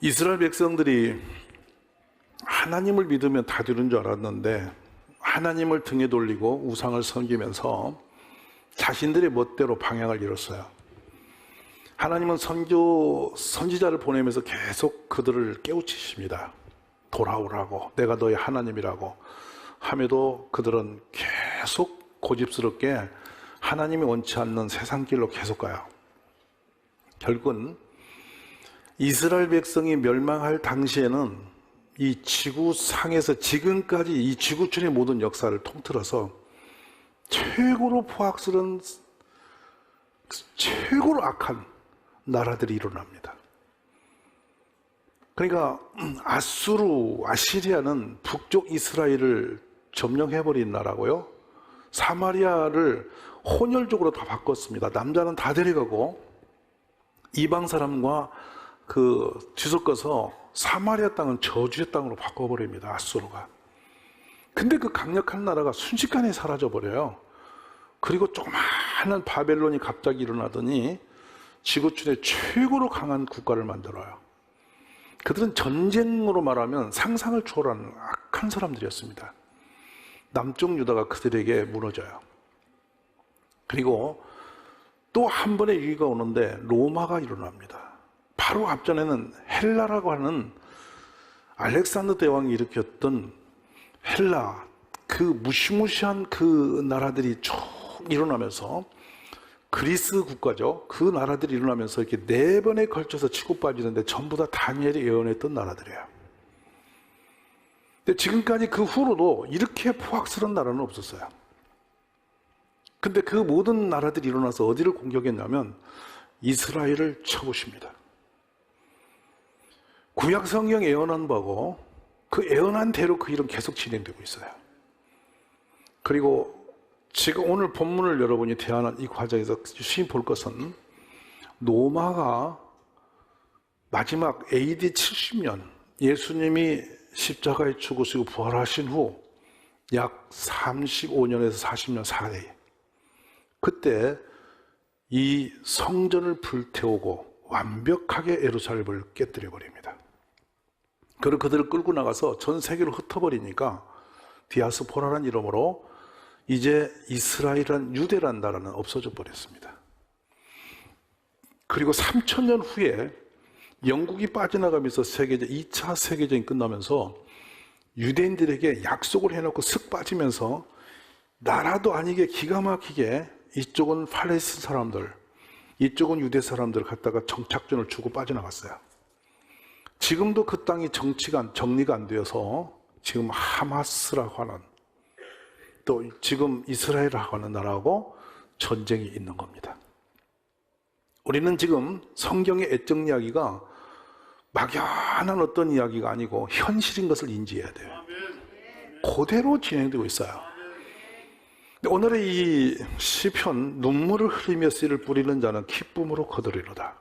이스라엘 백성들이 하나님을 믿으면 다 되는 줄 알았는데 하나님을 등에 돌리고 우상을 섬기면서 자신들의 멋대로 방향을 잃었어요. 하나님은 선지자를 보내면서 계속 그들을 깨우치십니다. 돌아오라고, 내가 너의 하나님이라고 함에도 그들은 계속 고집스럽게 하나님이 원치 않는 세상 길로 계속 가요. 결국은 이스라엘 백성이 멸망할 당시에는 이 지구상에서 지금까지 이 지구촌의 모든 역사를 통틀어서 최고로 포악스러운, 최고로 악한 나라들이 일어납니다. 그러니까 아시리아는 북쪽 이스라엘을 점령해버린 나라고요. 사마리아를 혼혈적으로 다 바꿨습니다. 남자는 다 데려가고 이방 사람과 뒤섞어서 사마리아 땅은 저주의 땅으로 바꿔버립니다. 아수르가. 근데 그 강력한 나라가 순식간에 사라져버려요. 그리고 조그마한 바벨론이 갑자기 일어나더니 지구촌의 최고로 강한 국가를 만들어요. 그들은 전쟁으로 말하면 상상을 초월하는 악한 사람들이었습니다. 남쪽 유다가 그들에게 무너져요. 그리고 또 한 번의 위기가 오는데 로마가 일어납니다. 바로 앞전에는 헬라라고 하는 알렉산더 대왕이 일으켰던 헬라, 그 무시무시한 그 나라들이 쭉 일어나면서 그리스 국가죠. 그 나라들이 일어나면서 이렇게 4번에 걸쳐서 치고 빠지는데 전부 다 다니엘이 예언했던 나라들이에요. 근데 지금까지 그 후로도 이렇게 포악스러운 나라는 없었어요. 근데 그 모든 나라들이 일어나서 어디를 공격했냐면 이스라엘을 쳐부십니다. 구약 성경 예언한 바고 그 예언한 대로 그 일은 계속 진행되고 있어요. 그리고 지금 오늘 본문을 여러분이 대하는 이 과정에서 주신 볼 것은 로마가 마지막 AD 70년 예수님이 십자가에 죽으시고 부활하신 후 약 35년에서 40년 사이, 그때 이 성전을 불태우고 완벽하게 예루살렘을 깨뜨려 버립니다. 그리고 그들을 끌고 나가서 전 세계로 흩어버리니까 디아스포라라는 이름으로 이제 이스라엘이란 유대란 나라는 없어져 버렸습니다. 그리고 3000년 후에 영국이 빠져나가면서 2차 세계전이 끝나면서 유대인들에게 약속을 해놓고 슥 빠지면서 나라도 아니게 기가 막히게 이쪽은 팔레스틴 사람들, 이쪽은 유대 사람들 갖다가 정착전을 주고 빠져나갔어요. 지금도 그 땅이 정리가 안 되어서 지금 하마스라고 하는, 또 지금 이스라엘이라고 하는 나라하고 전쟁이 있는 겁니다. 우리는 지금 성경의 애정 이야기가 막연한 어떤 이야기가 아니고 현실인 것을 인지해야 돼요. 그대로 진행되고 있어요. 오늘의 이 시편, 눈물을 흘리며 씨를 뿌리는 자는 기쁨으로 거두리로다.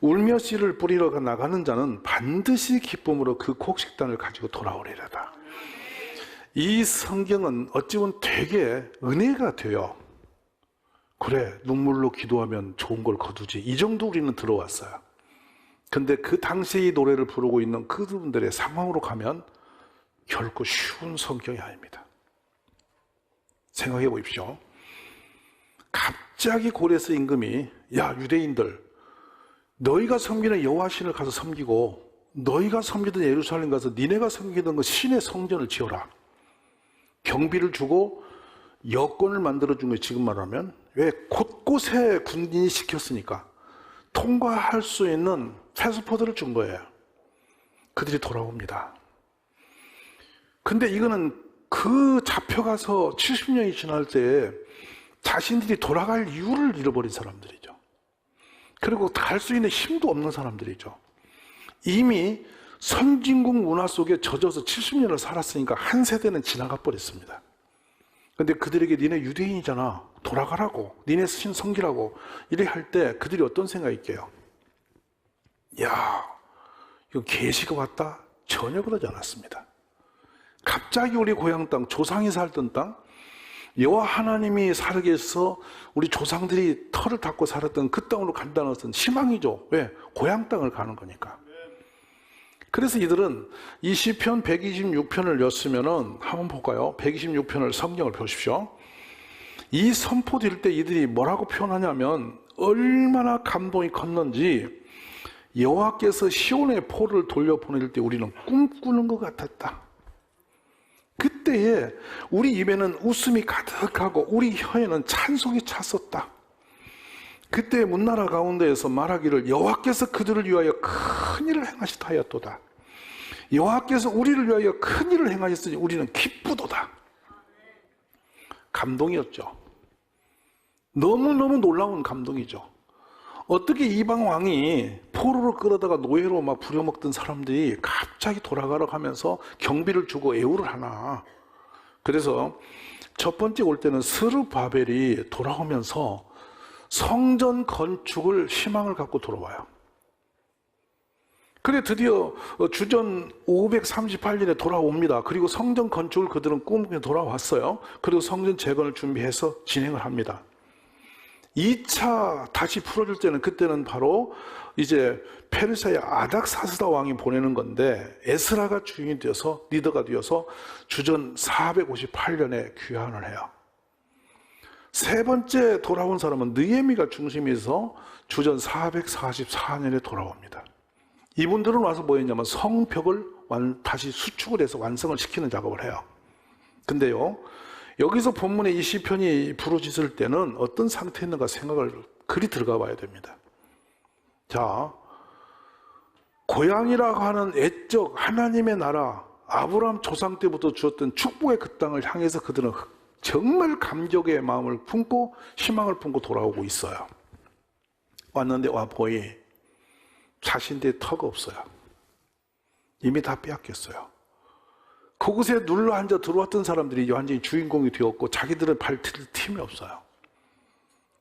울며 씨를 뿌리러 나가는 자는 반드시 기쁨으로 그 곡식단을 가지고 돌아오리로다. 이 성경은 어찌 보면 되게 은혜가 돼요. 그래, 눈물로 기도하면 좋은 걸 거두지. 이 정도 우리는 들어왔어요. 근데 그 당시에 이 노래를 부르고 있는 그분들의 상황으로 가면 결코 쉬운 성경이 아닙니다. 생각해 보십시오. 갑자기 고레스 임금이, 야, 유대인들, 너희가 섬기는 여호와 신을 가서 섬기고 너희가 섬기던 예루살렘 가서 니네가 섬기던 그 신의 성전을 지어라. 경비를 주고 여권을 만들어준 거예요. 지금 말하면. 왜? 곳곳에 군인이 시켰으니까 통과할 수 있는 패스포드를 준 거예요. 그들이 돌아옵니다. 근데 이거는 그 잡혀가서 70년이 지날 때 자신들이 돌아갈 이유를 잃어버린 사람들이죠. 그리고 갈 수 있는 힘도 없는 사람들이죠. 이미 선진국 문화 속에 젖어서 70년을 살았으니까 한 세대는 지나가 버렸습니다. 근데 그들에게 니네 유대인이잖아, 돌아가라고, 니네 신 섬기라고 이래 할 때 그들이 어떤 생각이 있게요? 야, 이거 계시가 왔다? 전혀 그러지 않았습니다. 갑자기 우리 고향 땅, 조상이 살던 땅, 여호와 하나님이 살게 해서 우리 조상들이 털을 닦고 살았던 그 땅으로 간다는 것은 희망이죠. 왜? 고향 땅을 가는 거니까. 그래서 이들은 이 시편 126편을 였으면은 한번 볼까요? 126편을 성경을 보십시오. 이 선포될 때 이들이 뭐라고 표현하냐면 얼마나 감동이 컸는지 여호와께서 시온의 포를 돌려보낼 때 우리는 꿈꾸는 것 같았다. 그때에 우리 입에는 웃음이 가득하고 우리 혀에는 찬송이 찼었다. 그때 문나라 가운데에서 말하기를 여호와께서 그들을 위하여 큰 일을 행하시다 하였도다. 여호와께서 우리를 위하여 큰 일을 행하셨으니 우리는 기쁘도다. 감동이었죠. 너무너무 놀라운 감동이죠. 어떻게 이방 왕이 포로로 끌어다가 노예로 막 부려먹던 사람들이 갑자기 돌아가라고 하면서 경비를 주고 애우를 하나. 그래서 첫 번째 올 때는 스룹바벨이 돌아오면서 성전 건축을 희망을 갖고 돌아와요. 그래 드디어 주전 538년에 돌아옵니다. 그리고 성전 건축을 그들은 꿈꾸며 돌아왔어요. 그리고 성전 재건을 준비해서 진행을 합니다. 2차 다시 풀어줄 때는 그때는 바로 이제 페르시아의 아닥사스다 왕이 보내는 건데 에스라가 주인이 되어서 리더가 되어서 주전 458년에 귀환을 해요. 세 번째 돌아온 사람은 느헤미가 중심에서 주전 444년에 돌아옵니다. 이분들은 와서 뭐 했냐면 성벽을 다시 수축을 해서 완성을 시키는 작업을 해요. 근데요, 여기서 본문의 이 시편이 부르짖을 때는 어떤 상태에 있는가 생각을 그리 들어가 봐야 됩니다. 자, 고향이라고 하는 애적 하나님의 나라, 아브라함 조상 때부터 주었던 축복의 그 땅을 향해서 그들은 정말 감격의 마음을 품고 희망을 품고 돌아오고 있어요. 왔는데 와보니 자신들의 터가 없어요. 이미 다 빼앗겼어요. 그곳에 눌러 앉아 들어왔던 사람들이 완전히 주인공이 되었고 자기들은 발틀 틈이 없어요.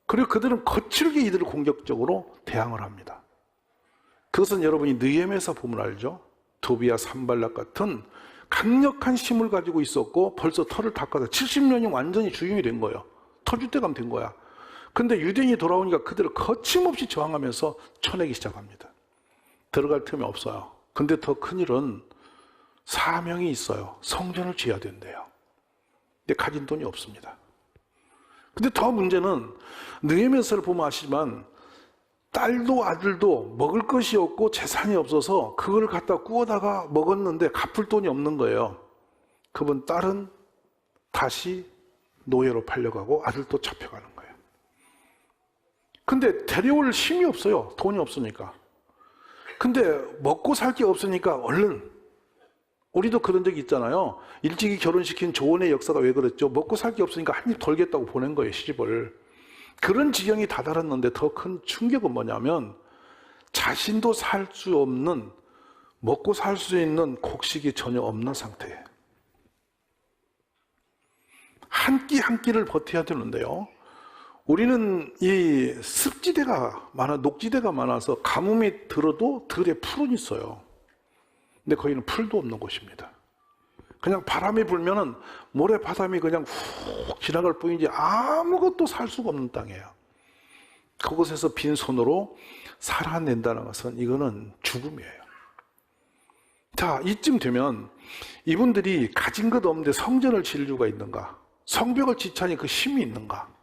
그리고 그들은 거칠게 이들을 공격적으로 대항을 합니다. 그것은 여러분이 느헤미야서 보면 알죠? 도비야 산발락 같은 강력한 힘을 가지고 있었고 벌써 털을 닦아서 70년이 완전히 주인이 된 거예요. 터줏대감 된 거야. 근데 유대인이 돌아오니까 그들을 거침없이 저항하면서 쳐내기 시작합니다. 들어갈 틈이 없어요. 근데 더 큰 일은 사명이 있어요. 성전을 지어야 된대요. 근데 가진 돈이 없습니다. 근데 더 문제는 느헤미야서를 보면 아시지만 딸도 아들도 먹을 것이 없고 재산이 없어서 그걸 갖다 구워다가 먹었는데 갚을 돈이 없는 거예요. 그분 딸은 다시 노예로 팔려가고 아들도 잡혀가는 거예요. 근데 데려올 힘이 없어요. 돈이 없으니까. 근데 먹고 살 게 없으니까 얼른, 우리도 그런 적이 있잖아요. 일찍이 결혼시킨 조언의 역사가 왜 그랬죠? 먹고 살 게 없으니까 한 입 덜겠다고 보낸 거예요, 시집을. 그런 지경이 다다랐는데 더 큰 충격은 뭐냐면 자신도 살 수 없는, 먹고 살 수 있는 곡식이 전혀 없는 상태예요. 한 끼 한 끼를 버텨야 되는데요. 우리는 이 습지대가 많아, 녹지대가 많아서 가뭄이 들어도 들에 풀은 있어요. 근데 거기는 풀도 없는 곳입니다. 그냥 바람이 불면은 모래바람이 그냥 훅 지나갈 뿐이지 아무것도 살 수가 없는 땅이에요. 그곳에서 빈손으로 살아낸다는 것은 이거는 죽음이에요. 자, 이쯤 되면 이분들이 가진 것 없는데 성전을 지을 이유가 있는가? 성벽을 지차니 그 힘이 있는가?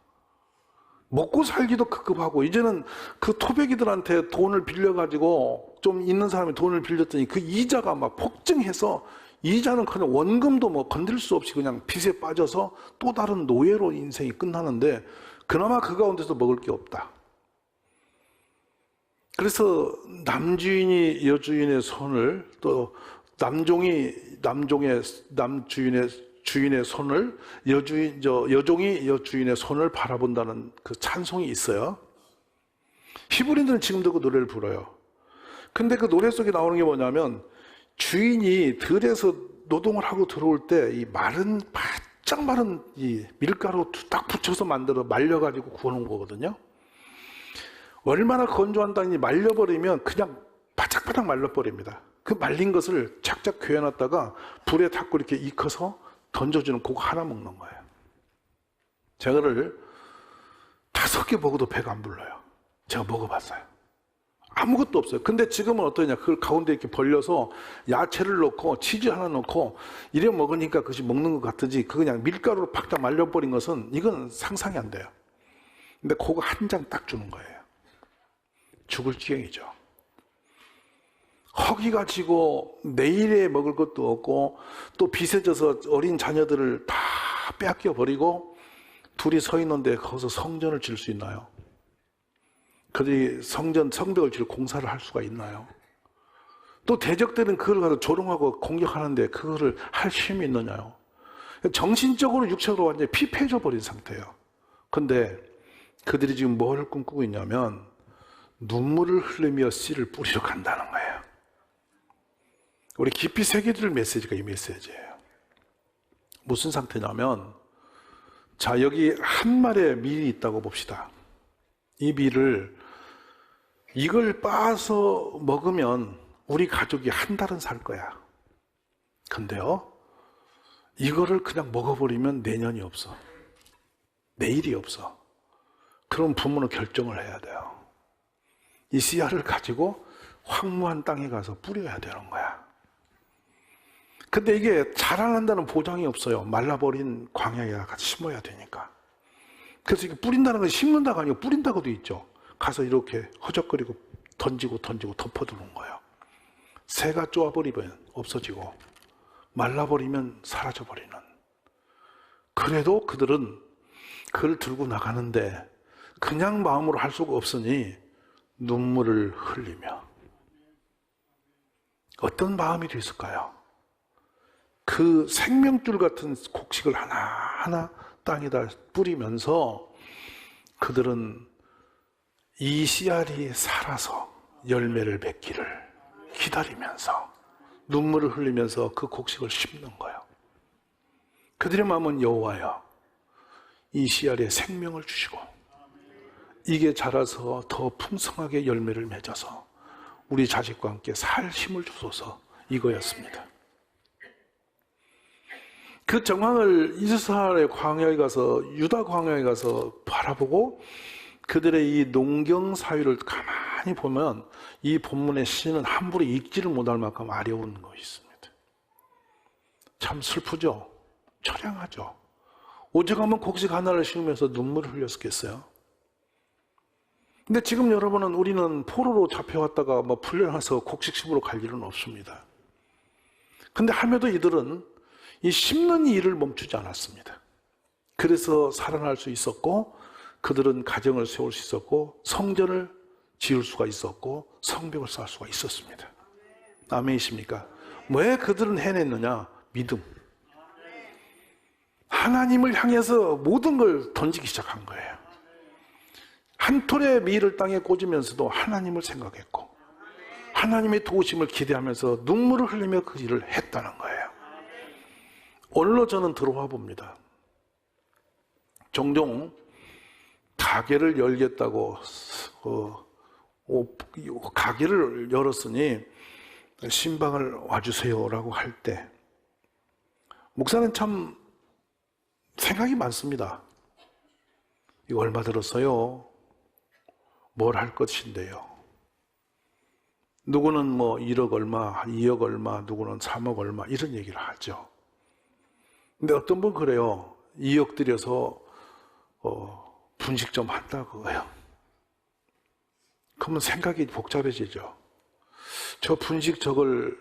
먹고 살기도 급급하고 이제는 그 토백이들한테 돈을 빌려가지고 좀 있는 사람이 돈을 빌렸더니 그 이자가 막 폭증해서 이자는 그냥 원금도 뭐 건들 수 없이 그냥 빚에 빠져서 또 다른 노예로 인생이 끝나는데 그나마 그 가운데서 먹을 게 없다. 그래서 남주인이 여주인의 손을 또 주인의 손을 여종이 여주인의 손을 바라본다는 그 찬송이 있어요. 히브리인들은 지금도 그 노래를 불러요. 근데 그 노래 속에 나오는 게 뭐냐면 주인이 들에서 노동을 하고 들어올 때 이 바짝 마른 이 밀가루 딱 붙여서 만들어 말려가지고 구워놓은 거거든요. 얼마나 건조한 땅이 말려버리면 그냥 바짝바짝 말려버립니다. 그 말린 것을 착착 괴어놨다가 불에 닦고 이렇게 익혀서 던져주는 그거 하나 먹는 거예요. 제가를 5개 먹어도 배가 안 불러요. 제가 먹어봤어요. 아무것도 없어요. 근데 지금은 어떠냐? 그걸 가운데 이렇게 벌려서 야채를 넣고 치즈 하나 넣고 이래 먹으니까 그것이 먹는 것 같으지, 그 그냥 밀가루로 팍 말려버린 것은 이건 상상이 안 돼요. 근데 그거 한 장 딱 주는 거예요. 죽을 지경이죠. 허기가 지고 내일에 먹을 것도 없고 또 빚에 져서 어린 자녀들을 다 빼앗겨 버리고 둘이 서 있는데 거기서 성전을 질 수 있나요? 그들이 성벽을 지을 공사를 할 수가 있나요? 또 대적들은 그걸 가서 조롱하고 공격하는데 그거를 할 힘이 있느냐요? 정신적으로 육체적으로 완전히 피폐해져 버린 상태예요. 근데 그들이 지금 뭘 꿈꾸고 있냐면 눈물을 흘리며 씨를 뿌리러 간다는 거예요. 우리 깊이 새겨질 메시지가 이 메시지예요. 무슨 상태냐면, 자, 여기 한 마리의 밀이 있다고 봅시다. 이 밀을 이걸 빻아서 먹으면 우리 가족이 한 달은 살 거야. 근데요, 이거를 그냥 먹어버리면 내년이 없어. 내일이 없어. 그럼 부모는 결정을 해야 돼요. 이 씨앗을 가지고 황무한 땅에 가서 뿌려야 되는 거야. 근데 이게 자라난다는 보장이 없어요. 말라버린 광야에 같이 심어야 되니까. 그래서 이게 뿌린다는 건 심는다가 아니고 뿌린다고 돼 있죠. 가서 이렇게 허적거리고 던지고 덮어두는 거예요. 새가 쪼아버리면 없어지고 말라버리면 사라져버리는. 그래도 그들은 그걸 들고 나가는데 그냥 마음으로 할 수가 없으니 눈물을 흘리며. 어떤 마음이 있을까요? 그 생명줄 같은 곡식을 하나하나 땅에다 뿌리면서 그들은 이 씨알이 살아서 열매를 맺기를 기다리면서 눈물을 흘리면서 그 곡식을 심는 거예요. 그들의 마음은 여호와여, 이 씨알에 생명을 주시고 이게 자라서 더 풍성하게 열매를 맺어서 우리 자식과 함께 살 힘을 주소서, 이거였습니다. 그 정황을 이스라엘의 광야에 가서, 유다 광야에 가서 바라보고 그들의 이 농경 사유를 가만히 보면 이 본문의 시는 함부로 읽지를 못할 만큼 어려운 것이 있습니다. 참 슬프죠? 처량하죠? 오죽하면 곡식 하나를 심으면서 눈물을 흘렸겠어요? 근데 지금 여러분은, 우리는 포로로 잡혀왔다가 뭐 풀려나서 곡식 심으러 갈 일은 없습니다. 근데 함에도 이들은 이 심는 일을 멈추지 않았습니다. 그래서 살아날 수 있었고, 그들은 가정을 세울 수 있었고, 성전을 지을 수가 있었고, 성벽을 쌓을 수가 있었습니다. 아멘이십니까? 왜 그들은 해냈느냐? 믿음. 하나님을 향해서 모든 걸 던지기 시작한 거예요. 한 톨의 밀을 땅에 꽂으면서도 하나님을 생각했고, 하나님의 도우심을 기대하면서 눈물을 흘리며 그 일을 했다는 거예요. 오늘로 저는 들어와 봅니다. 종종 가게를 열겠다고 가게를 열었으니 신방을 와주세요라고 할 때 목사는 참 생각이 많습니다. 이거 얼마 들었어요? 뭘 할 것인데요? 누구는 뭐 1억 얼마, 2억 얼마, 누구는 3억 얼마 이런 얘기를 하죠. 근데 어떤 분 그래요. 2억 들여서 분식 좀 한다고요. 그러면 생각이 복잡해지죠. 저 분식 저걸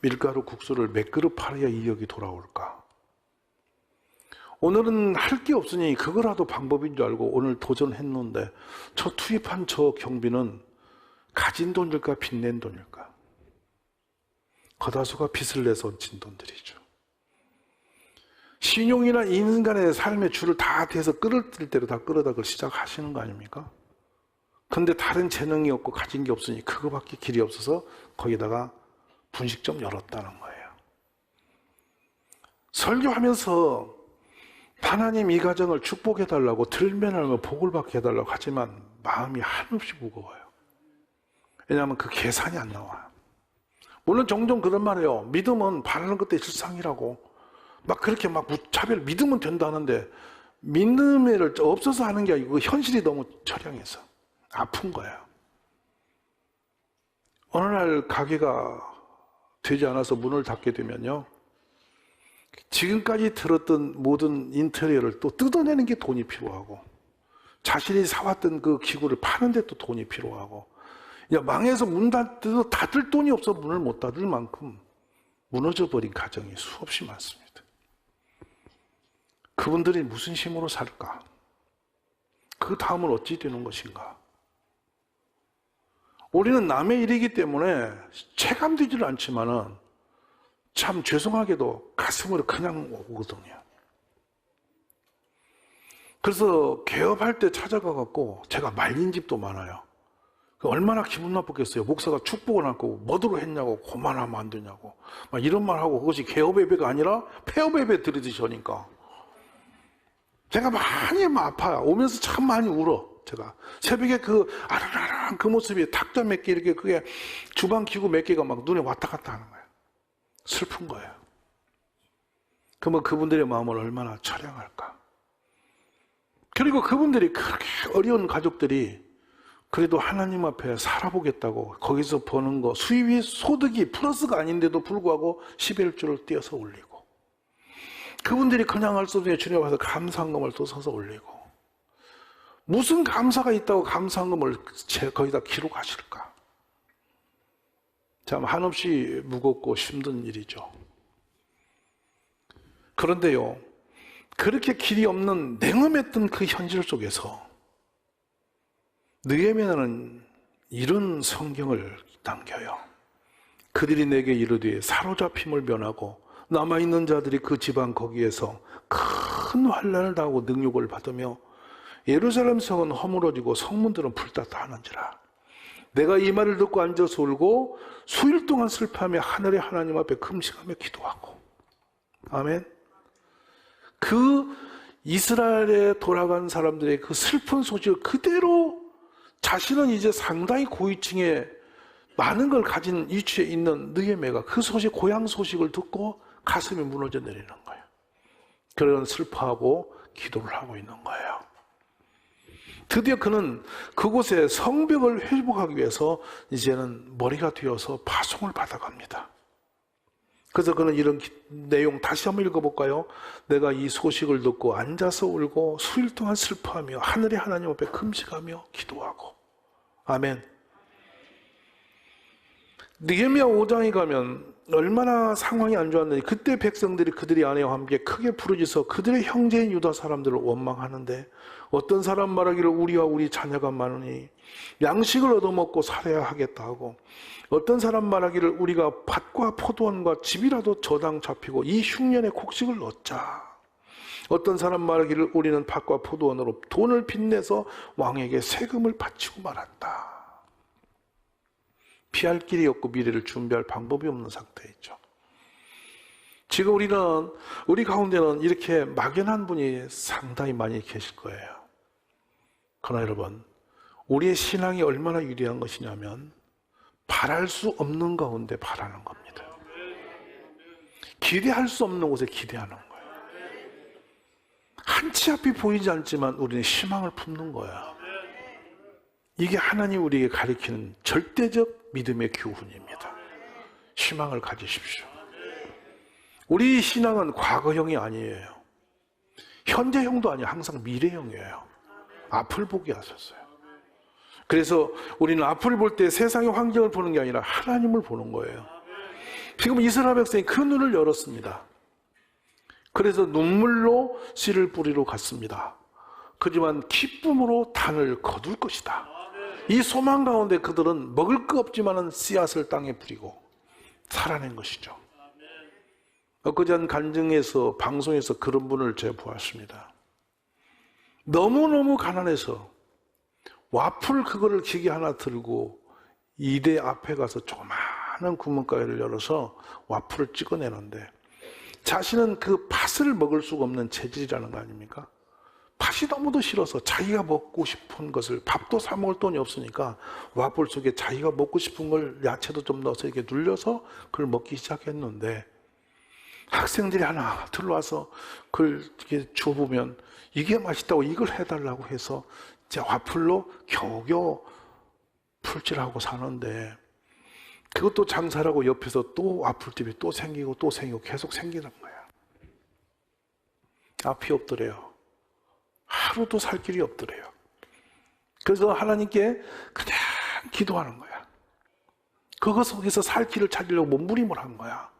밀가루 국수를 몇 그릇 팔아야 2억이 돌아올까? 오늘은 할 게 없으니 그거라도 방법인 줄 알고 오늘 도전했는데 저 투입한 저 경비는 가진 돈일까 빚낸 돈일까? 거다수가 빚을 내서 얹힌 돈들이죠. 신용이나 인간의 삶의 줄을 다 대서 끌어들 대로 다 끌어다 그걸 시작하시는 거 아닙니까? 근데 다른 재능이 없고 가진 게 없으니 그거밖에 길이 없어서 거기다가 분식점 열었다는 거예요. 설교하면서 하나님 이 가정을 축복해달라고 들면하며 복을 받게 해달라고 하지만 마음이 한없이 무거워요. 왜냐하면 그 계산이 안 나와요. 물론 종종 그런 말이에요. 믿음은 바라는 것도 일상이라고. 막 그렇게 막 무차별 믿으면 된다는데 믿음을 없어서 하는 게 아니고 현실이 너무 처량해서 아픈 거예요. 어느 날 가게가 되지 않아서 문을 닫게 되면요, 지금까지 들었던 모든 인테리어를 또 뜯어내는 게 돈이 필요하고, 자신이 사왔던 그 기구를 파는데 또 돈이 필요하고, 망해서 문 닫을 돈이 없어 문을 못 닫을 만큼 무너져버린 가정이 수없이 많습니다. 그분들이 무슨 힘으로 살까? 그 다음은 어찌 되는 것인가? 우리는 남의 일이기 때문에 체감되지는 않지만은 참 죄송하게도 가슴으로 그냥 오거든요. 그래서 개업할 때 찾아가갖고 제가 말린 집도 많아요. 얼마나 기분 나쁘겠어요. 목사가 축복을 하고 뭐대로 했냐고, 그만하면 안 되냐고 막 이런 말 하고, 그것이 개업 예배가 아니라 폐업 예배 드리듯이 하니까 제가 많이 아파요. 오면서 참 많이 울어. 제가 새벽에 그 아랑아랑 그 모습이 탁자 몇 개 이렇게 그게 주방 기구 몇 개가 막 눈에 왔다 갔다 하는 거예요. 슬픈 거예요. 그러면 그분들의 마음을 얼마나 처량할까. 그리고 그분들이 그렇게 어려운 가족들이 그래도 하나님 앞에 살아보겠다고 거기서 버는 거, 수입이 소득이 플러스가 아닌데도 불구하고 11조를 띄어서 올리고, 그분들이 그냥 할 수 없는 주님 앞에서 감사한금을 또 서서 올리고, 무슨 감사가 있다고 감사한금을 거기다 기록하실까? 참 한없이 무겁고 힘든 일이죠. 그런데요, 그렇게 길이 없는 냉엄했던 그 현실 속에서 느헤미야는 이런 성경을 남겨요. 그들이 내게 이르되 사로잡힘을 면하고 남아있는 자들이 그 지방 거기에서 큰 환난을 당하고 능욕을 받으며 예루살렘 성은 허물어지고 성문들은 불탔다 하는지라. 내가 이 말을 듣고 앉아서 울고 수일 동안 슬퍼하며 하늘의 하나님 앞에 금식하며 기도하고. 아멘. 그 이스라엘에 돌아간 사람들의 그 슬픈 소식을 그대로, 자신은 이제 상당히 고위층에 많은 걸 가진 위치에 있는 느헤미야가 그 고향 소식을 듣고 가슴이 무너져 내리는 거예요. 그런 슬퍼하고 기도를 하고 있는 거예요. 드디어 그는 그곳에 성벽을 회복하기 위해서 이제는 머리가 되어서 파송을 받아갑니다. 그래서 그는 이런 내용 다시 한번 읽어볼까요? 내가 이 소식을 듣고 앉아서 울고 수일 동안 슬퍼하며 하늘의 하나님 앞에 금식하며 기도하고. 아멘. 느헤미야 5장에 가면 얼마나 상황이 안 좋았는지, 그때 백성들이 그들이 아내와 함께 크게 부르짖어 그들의 형제인 유다 사람들을 원망하는데, 어떤 사람 말하기를 우리와 우리 자녀가 많으니 양식을 얻어먹고 살아야 하겠다 하고, 어떤 사람 말하기를 우리가 밭과 포도원과 집이라도 저당 잡히고 이 흉년의 곡식을 얻자. 어떤 사람 말하기를 우리는 밭과 포도원으로 돈을 빚내서 왕에게 세금을 바치고 말았다. 피할 길이 없고 미래를 준비할 방법이 없는 상태이죠. 지금 우리 가운데는 이렇게 막연한 분이 상당히 많이 계실 거예요. 그러나 여러분, 우리의 신앙이 얼마나 유리한 것이냐면 바랄 수 없는 가운데 바라는 겁니다. 기대할 수 없는 곳에 기대하는 거예요. 한치 앞이 보이지 않지만 우리는 희망을 품는 거예요. 이게 하나님 우리에게 가리키는 절대적 믿음의 교훈입니다. 희망을 가지십시오. 우리 신앙은 과거형이 아니에요. 현재형도 아니에요. 항상 미래형이에요. 앞을 보게 하셨어요. 그래서 우리는 앞을 볼 때 세상의 환경을 보는 게 아니라 하나님을 보는 거예요. 지금 이스라엘 백성이 그 눈을 열었습니다. 그래서 눈물로 씨를 뿌리러 갔습니다. 하지만 기쁨으로 단을 거둘 것이다. 이 소망 가운데 그들은 먹을 거 없지만은 씨앗을 땅에 뿌리고 살아낸 것이죠. 엊그제 간증에서, 방송에서 그런 분을 제가 보았습니다. 너무너무 가난해서 와플 그거를 기계 하나 들고 이대 앞에 가서 조그마한 구멍가게를 열어서 와플을 찍어내는데, 자신은 그 팥을 먹을 수가 없는 체질이라는 거 아닙니까? 팥이 너무도 싫어서 자기가 먹고 싶은 것을, 밥도 사 먹을 돈이 없으니까 와플 속에 자기가 먹고 싶은 걸 야채도 좀 넣어서 이렇게 눌려서 그걸 먹기 시작했는데, 학생들이 하나 들어와서 그걸 이렇게 줘보면 이게 맛있다고 이걸 해달라고 해서 이제 와플로 겨우겨우 풀칠하고 사는데, 그것도 장사라고 옆에서 또 와플집이 또 생기고 또 생기고 계속 생기는 거야. 앞이 없더래요. 하루도 살 길이 없더래요. 그래서 하나님께 그냥 기도하는 거야. 그거 속에서 살 길을 찾으려고 몸부림을 한 거야.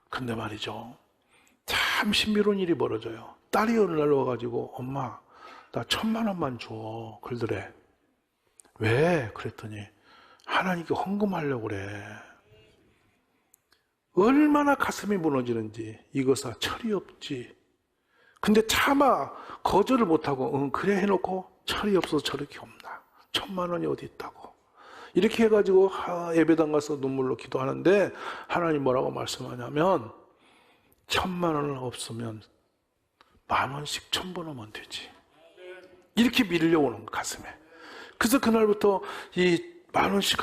근데 말이죠, 참 신비로운 일이 벌어져요. 딸이 어느 날 와가지고 엄마 나 1,000만 원만 줘 그러더래. 왜? 그랬더니 하나님께 헌금하려고 그래. 얼마나 가슴이 무너지는지. 이것아 철이 없지. 근데 차마 거절을 못하고 응 그래 해놓고 철이 없어서 저렇게 없나. 1,000만 원이 어디 있다고. 이렇게 해가지고 예배당 가서 눈물로 기도하는데 하나님 뭐라고 말씀하냐면 1,000만 원 없으면 10,000원씩 1,000번 오면 되지. 이렇게 밀려오는 거 가슴에. 그래서 그날부터 이 10,000원씩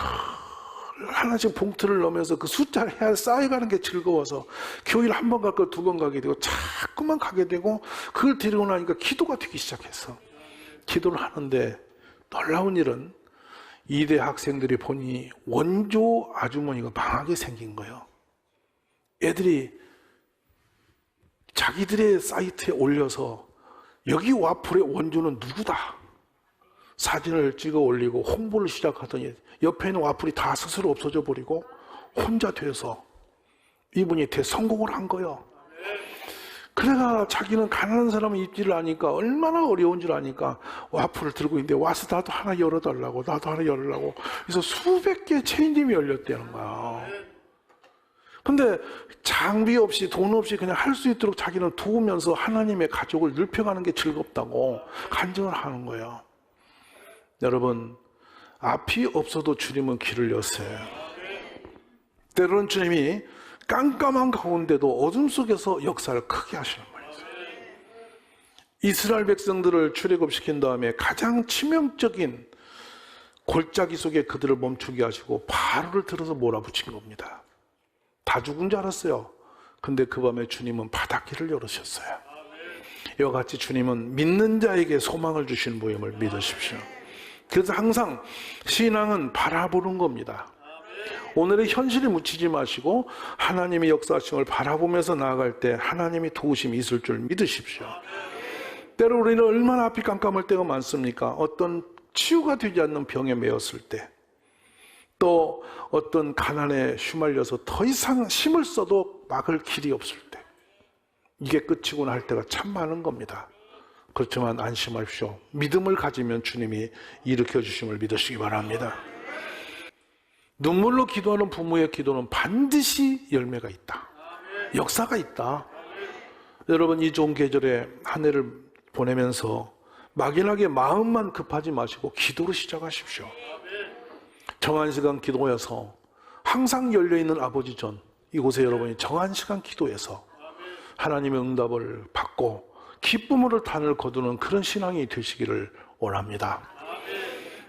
하나씩 봉투를 넣으면서 그 숫자를 쌓여가는 게 즐거워서 교회를 한 번 갈 걸 2번 가게 되고 자꾸만 가게 되고 그걸 데리고 나니까 기도가 되기 시작했어. 기도를 하는데 놀라운 일은 이대 학생들이 보니 원조 아주머니가 망하게 생긴 거예요. 애들이 자기들의 사이트에 올려서 여기 와플의 원조는 누구다 사진을 찍어 올리고 홍보를 시작하더니 옆에 있는 와플이 다 스스로 없어져 버리고 혼자 돼서 이분이 대성공을 한 거예요. 그래가 자기는 가난한 사람의 입지를 아니까 얼마나 어려운 줄 아니까 와플을 들고 있는데 와서 나도 하나 열어달라고 나도 하나 열으려고 그래서 수백 개의 체인점이 열렸다는 거야. 근데 장비 없이 돈 없이 그냥 할 수 있도록 자기는 도우면서 하나님의 가족을 넓혀가는 게 즐겁다고 간증을 하는 거예요. 여러분, 앞이 없어도 주님은 길을 여세요. 때로는 주님이 깜깜한 가운데도 어둠 속에서 역사를 크게 하시는 거예요. 이스라엘 백성들을 출애굽시킨 다음에 가장 치명적인 골짜기 속에 그들을 멈추게 하시고 바로를 들어서 몰아붙인 겁니다. 다 죽은 줄 알았어요. 근데 그 밤에 주님은 바닷길을 열으셨어요. 이와 같이 주님은 믿는 자에게 소망을 주시는 모임을 믿으십시오. 그래서 항상 신앙은 바라보는 겁니다. 오늘의 현실에 묻히지 마시고 하나님의 역사하심을 바라보면서 나아갈 때 하나님이 도우심이 있을 줄 믿으십시오. 때로 우리는 얼마나 앞이 깜깜할 때가 많습니까? 어떤 치유가 되지 않는 병에 매였을 때, 또 어떤 가난에 휘말려서 더 이상 힘을 써도 막을 길이 없을 때, 이게 끝이구나 할 때가 참 많은 겁니다. 그렇지만 안심하십시오. 믿음을 가지면 주님이 일으켜 주심을 믿으시기 바랍니다. 눈물로 기도하는 부모의 기도는 반드시 열매가 있다. 역사가 있다. 여러분, 이 좋은 계절에 한 해를 보내면서 막연하게 마음만 급하지 마시고 기도로 시작하십시오. 정한 시간 기도해서 항상 열려있는 아버지 전, 이곳에 여러분이 정한 시간 기도해서 하나님의 응답을 받고 기쁨으로 단을 거두는 그런 신앙이 되시기를 원합니다.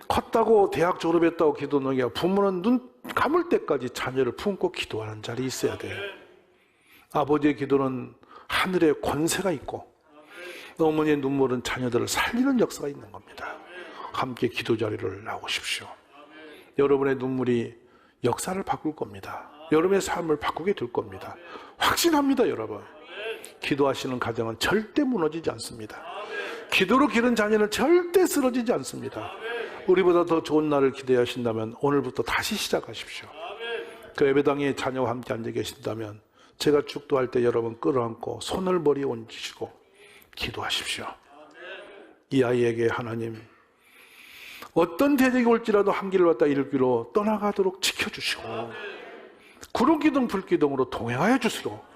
컸다고 대학 졸업했다고 기도하는 게 부모는 눈 감을 때까지 자녀를 품고 기도하는 자리에 있어야 돼요. 아버지의 기도는 하늘에 권세가 있고 어머니의 눈물은 자녀들을 살리는 역사가 있는 겁니다. 함께 기도 자리를 나오십시오. 여러분의 눈물이 역사를 바꿀 겁니다. 여러분의 삶을 바꾸게 될 겁니다. 확신합니다, 여러분. 기도하시는 가정은 절대 무너지지 않습니다. 기도로 기른 자녀는 절대 쓰러지지 않습니다. 우리보다 더 좋은 날을 기대하신다면 오늘부터 다시 시작하십시오. 그 예배당에 자녀와 함께 앉아 계신다면 제가 축도할 때 여러분 끌어안고 손을 머리에 얹으시고 기도하십시오. 이 아이에게 하나님 어떤 대적이 올지라도 한 길을 왔다 이르기로 떠나가도록 지켜주시고 구름기둥 불기둥으로 동행하여 주시고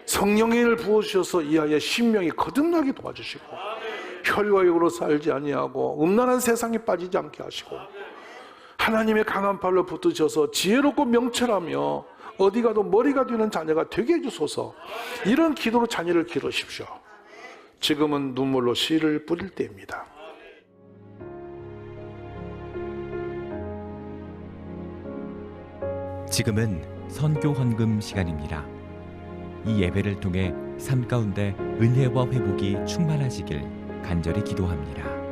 성령의 일을 부어주셔서 이 아이의 신명이 거듭나게 도와주시고 혈과 육으로 살지 아니하고 음란한 세상에 빠지지 않게 하시고 하나님의 강한 팔로 붙드셔서 지혜롭고 명철하며 어디 가도 머리가 되는 자녀가 되게 해주소서. 이런 기도로 자녀를 기르십시오. 지금은 눈물로 씨를 뿌릴 때입니다. 지금은 선교 헌금 시간입니다. 이 예배를 통해 삶 가운데 은혜와 회복이 충만하시길 간절히 기도합니다.